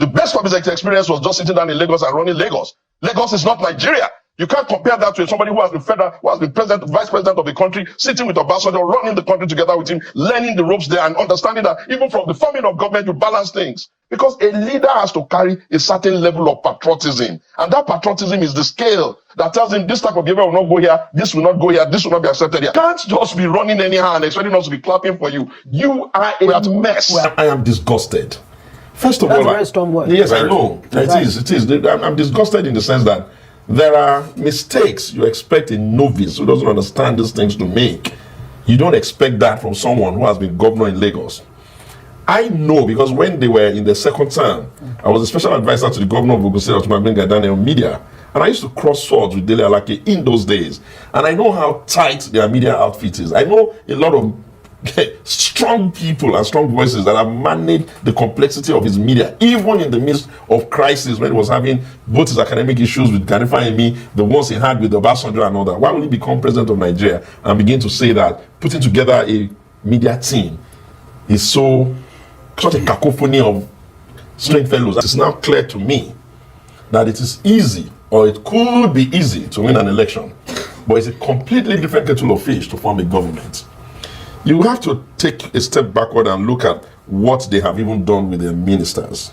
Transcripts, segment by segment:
The best of his experience was just sitting down in Lagos and running Lagos. Lagos is not Nigeria. You can't compare that to somebody who has been president, vice president of the country, sitting with Obasanjo, running the country together with him, learning the ropes there and understanding that even from the forming of government, you balance things. Because a leader has to carry a certain level of patriotism. And that patriotism is the scale that tells him this type of behavior will not go here, this will not go here, this will not be accepted here. You can't just be running anyhow and expecting us to be clapping for you. You are a mess. I am disgusted. First of That's all, a very strong word. Yes, I know. It is. I'm disgusted in the sense that there are mistakes you expect a novice who doesn't understand these things to make. You don't expect that from someone who has been governor in Lagos. I know because when they were in the second term, I was a special advisor to the governor of Ogun State, Otumagben Daniel Media, and I used to cross swords with Dele Alake in those days. And I know how tight their media outfit is. I know a lot of strong people and strong voices that have managed the complexity of his media, even in the midst of crisis when he was having both his academic issues with Ganifa and me, the ones he had with Obasanjo and all that. Why would he become president of Nigeria and begin to say that putting together a media team is such a cacophony of strange fellows? It's now clear to me that it is easy, or it could be easy, to win an election, but it's a completely different kettle of fish to form a government. You have to take a step backward and look at what they have even done with their ministers.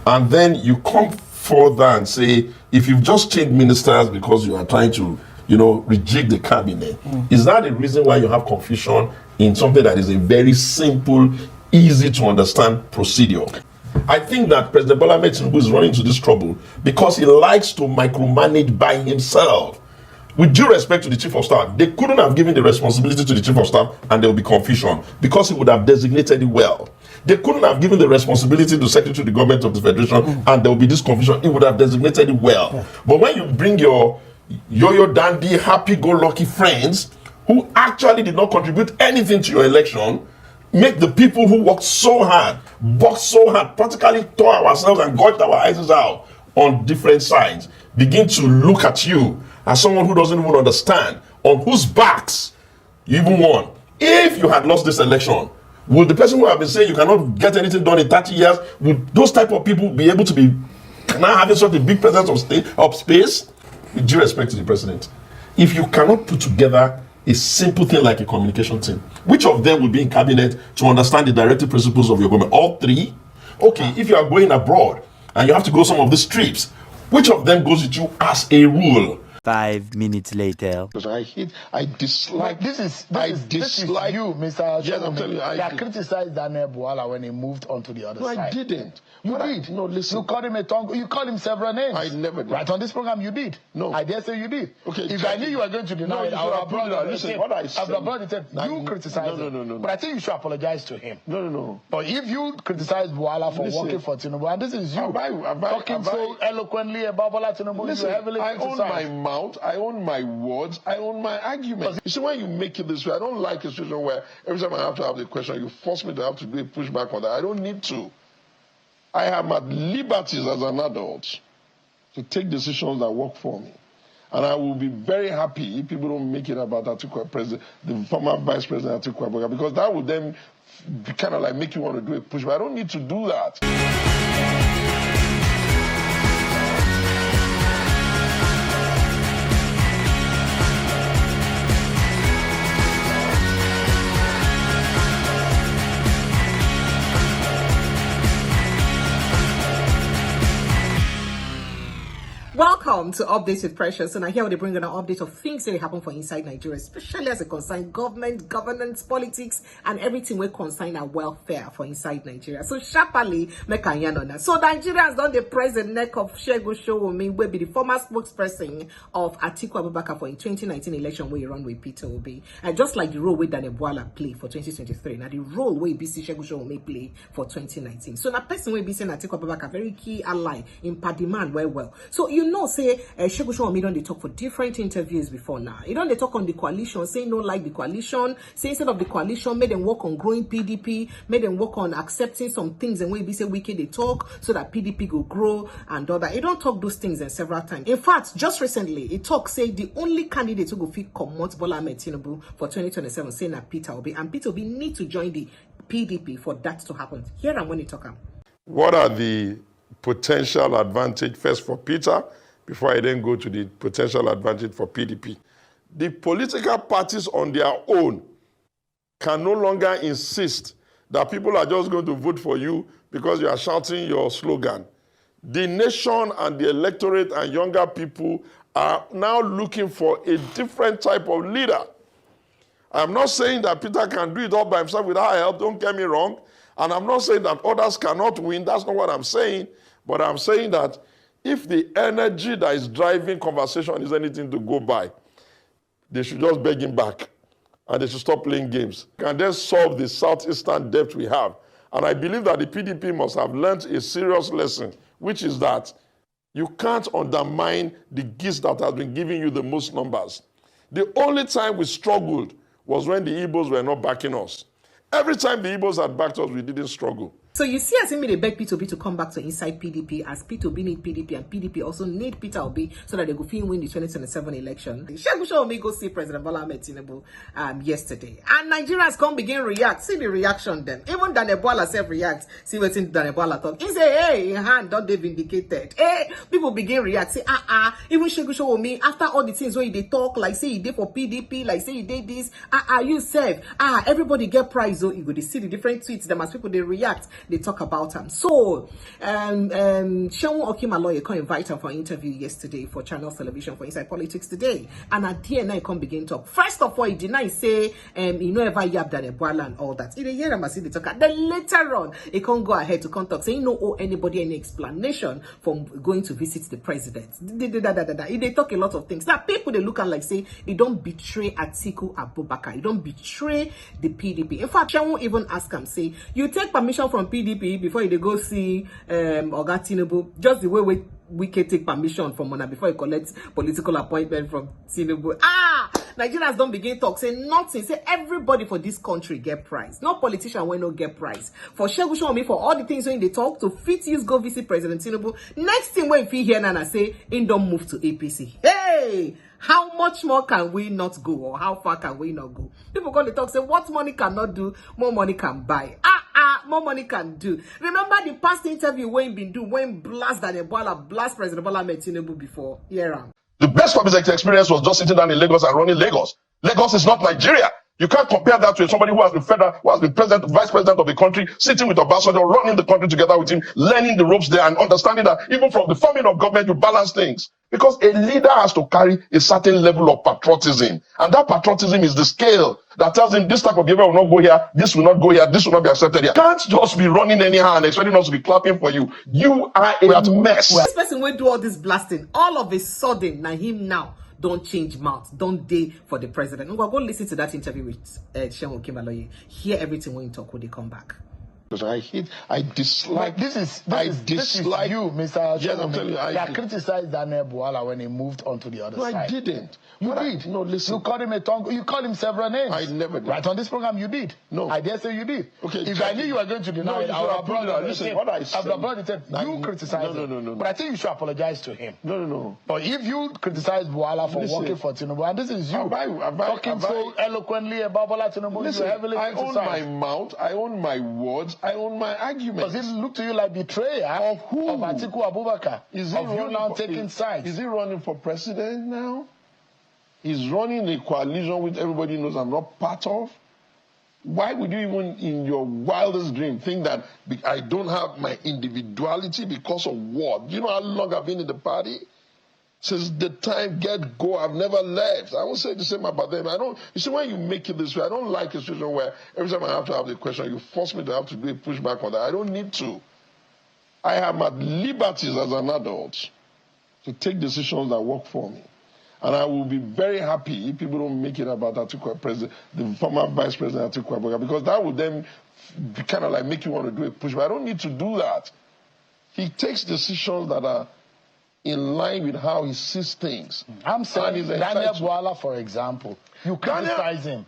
And then you come further and say, if you've just changed ministers because you are trying to, rejig the cabinet, is that the reason why you have confusion in something that is a very simple, easy to understand procedure? I think that President Bwala Tinubu is running into this trouble because he likes to micromanage by himself. With due respect to the chief of staff, they couldn't have given the responsibility to the chief of staff and there will be confusion because he would have designated it well. They couldn't have given the responsibility to secretary of the government of the federation and there will be this confusion. He would have designated it well. But when you bring your yo-yo dandy, happy-go-lucky friends who actually did not contribute anything to your election, make the people who worked so hard, practically tore ourselves and gouged our eyes out on different sides, begin to look at you as someone who doesn't even understand on whose backs you even won. If you had lost this election, would the person who have been saying you cannot get anything done in 30 years, would those type of people be able to be now having such a big presence of space? With due respect to the president, if you cannot put together a simple thing like a communication team, which of them will be in cabinet to understand the directive principles of your government? All three? Okay, if you are going abroad and you have to go some of these trips, which of them goes with you as a rule? 5 minutes later. Because I dislike. This is you, Mr. Yes, I'm telling you. I criticized Daniel Bwala when he moved on to the other side. No, I didn't. You did. No, listen. You called him a tongue. You called him several names. I never did. Right on this program, you did. No. I dare say you did. Okay. If I knew you were going to deny it, I would have brought it. Listen, what I said. You criticized him. No. But I think you should apologize to him. No. But if you criticize Bwala for working for Tinubu, and this is you talking so eloquently about Bwala Tinubu, listen, you heavily I own criticized. my mouth, I own my words, I own my argument. You see, when you make it this way, I don't like a situation where every time I have to have the question, you force me to have to do a pushback on that. I don't need to. I am at liberties as an adult to take decisions that work for me. And I will be very happy if people don't make it about Atiku, the former vice president Atiku Abubakar, because that would then be kind of like make you want to do a pushback. I don't need to do that. Welcome to Updates with Precious. And I hear they bring an update of things that happen for inside Nigeria, especially as it concerns government, governance, politics, and everything we concern our welfare for inside Nigeria. So sharply make a yarn on that. So Nigerians don't they press the neck of Segun Showumi, will be the former spokesperson of Atiku Abubakar for in 2019 election where he run with Peter Obi. And just like the role where Daniel Bwala play for 2023, now the role where BC Segun Showumi play for 2019. So that person will be saying Atiku Abubakar very key ally in demand well. So you know, say Segun Showumi don't they talk for different interviews before now. You don't they talk on the coalition, say no like the coalition, say instead of the coalition, made them work on growing PDP, made them work on accepting some things and when we say wicked they talk so that PDP go grow and all that. You don't talk those things several times. In fact, just recently, it talk say the only candidate who go fit comot Bwala Tinubu for 2027 saying that Peter Obi, and Peter Obi need to join the PDP for that to happen. Here and when you talk. What are the potential advantage first for Peter, before I then go to the potential advantage for PDP. The political parties on their own can no longer insist that people are just going to vote for you because you are shouting your slogan. The nation and the electorate and younger people are now looking for a different type of leader. I'm not saying that Peter can do it all by himself without help, don't get me wrong. And I'm not saying that others cannot win, that's not what I'm saying. But I'm saying that if the energy that is driving conversation is anything to go by, they should just beg him back. And they should stop playing games. And then solve the southeastern debt we have. And I believe that the PDP must have learned a serious lesson, which is that you can't undermine the gist that has been giving you the most numbers. The only time we struggled was when the Igbos were not backing us. Every time the Igbos had backed us, we didn't struggle. So you see, as in me, they beg Peter Obi to come back to inside PDP, as Peter Obi need PDP, and PDP also need Peter Obi so that they go win the 2027 election. Segun Showumi go see President Bwala Tinubu yesterday, and Nigerians come begin react. See the reaction then. Even Bwala self reacts. See what Bwala talk. He say, "Hey, in hand, don't they vindicated?" Hey, people begin react. Say, Even Segun Showumi, after all the things where they talk, like say he did for PDP, like say he did this, you said, everybody get prize. So you go to see the different tweets. Them as people they react. They talk about him. So, Segun Okimaloye can invite him for an interview yesterday for Channels Television for Inside Politics Today. And at the end, I come begin talk. First of all, he deny say, you know, ever yab that Bwala and all that. In the year, I must see the talk. Then later on, he can't go ahead to contact, say, he no owe anybody any explanation from going to visit the president. They talk a lot of things. Now, people, they look at like, say, he don't betray Atiku Abubakar. He don't betray the PDP. In fact, Segun even ask him, say, you take permission from PDP before you go see Oga Tinubu, just the way we can take permission from Mona before you collect political appointment from Tinubu. Nigerians don't begin talk, say nothing, say everybody for this country get prize. No politician will not get prize. For Segun Showumi, for all the things when they talk to fit use go visit President Tinubu. Next thing when he hear Nana say, in don't move to APC. Hey! How much more can we not go, or how far can we not go? People come to talk, say what money cannot do, more money can buy. More money can do. Remember the past interview when been do when blast Bwala blast President Bwala Tinubu before. The best of his experience was just sitting down in Lagos and running Lagos. Lagos is not Nigeria. You can't compare that to somebody who has been president, vice president of the country, sitting with Obasanjo, running the country together with him, learning the ropes there and understanding that even from the forming of government, you balance things. Because a leader has to carry a certain level of patriotism. And that patriotism is the scale that tells him this type of behavior will not go here, this will not go here, this will not be accepted here. You can't just be running anyhow and expecting us to be clapping for you. You are a mess. This person will do all this blasting. All of a sudden, him now don't change mouth, don't day for the president. We'll go listen to that interview with Segun Okimaloye. Hear everything when you talk when they come back. Because I dislike. This is you, Mr. Yes, I'm telling you. You criticized Daniel Bwala when he moved onto the other side. I didn't. You did. No, listen. You called him a tongue. You called him several names. I never did. Right on this program, you did. No. I dare say you did. Okay. If I knew you were going to deny it, I would have brought it. Listen, what I said. You criticized him. No. But I think you should apologize to him. No. But if you criticize Bwala for working for Tinubu, and this is you talking so eloquently about Bwala Tinubu, listen, you heavily I criticized. own my mouth, I own my words, I own my arguments. Does it look to you like betrayal of who? Of Atiku Abubakar? Is he you now taking sides? Is he running for president now? He's running a coalition which everybody knows I'm not part of. Why would you even in your wildest dream think that I don't have my individuality because of what? Do you know how long I've been in the party? Since the time get-go, I've never left. I won't say the same about them. You see, when you make it this way, I don't like a situation where every time I have to have the question, you force me to have to do a pushback on that. I don't need to. I am at liberties as an adult to take decisions that work for me. And I will be very happy if people don't make it about Atiku, the former vice president Atiku Abubakar, because that would then be kind of like make you want to do a pushback. I don't need to do that. He takes decisions that are in line with how he sees things. I'm saying Daniel Bwala, for example, you criticize him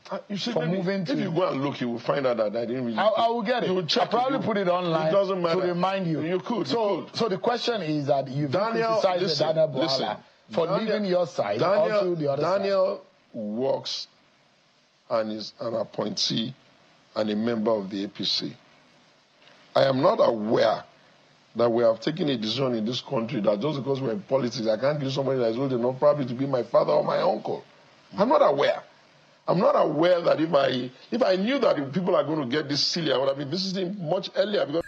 for moving to... If you go and look, you will find out that I didn't really... I will get it. You will check. I'll probably put it online to remind you. You could. So the question is that you've criticized Daniel Bwala for leaving your side onto the other side. Daniel works and is an appointee and a member of the APC. I am not aware that we have taken a decision in this country that just because we're in politics, I can't give somebody that is old enough probably to be my father or my uncle. I'm not aware. I'm not aware that if I knew that people are going to get this silly, I would have been visiting much earlier. Because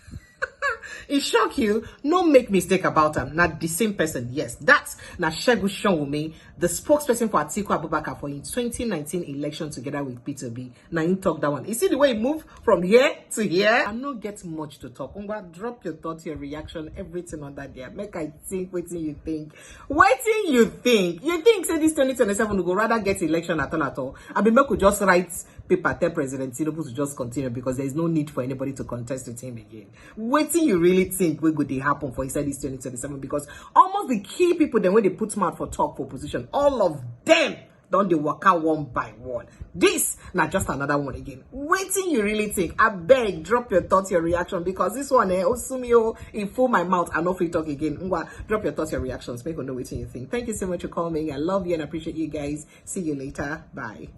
it shock you? No make mistake about him. Not the same person. Yes, that's na Segun Showumi, the spokesperson for Atiku Abubakar for in 2019 election together with Peter Obi. Now he talk that one. You see the way he move from here to here? I'm not getting much to talk. Drop your thoughts, your reaction, everything on that there. Make I think. Waiting you think. Waiting you think. You think say this 2027 will go rather get election at all. I mean, make could just write paper tell President Tinubu to just continue because there is no need for anybody to contest with him again. Waiting you really think what could they happen for inside this 2027 because almost the key people then when they put smart for talk for position, all of them don't they work out one by one. This not just another one again. Waiting you really think. I beg, drop your thoughts, your reaction because this one Osumio in full my mouth and not free talk again. Drop your thoughts, your reactions. Make me know what you think. Thank you so much for calling me. I love you and appreciate you guys. See you later. Bye.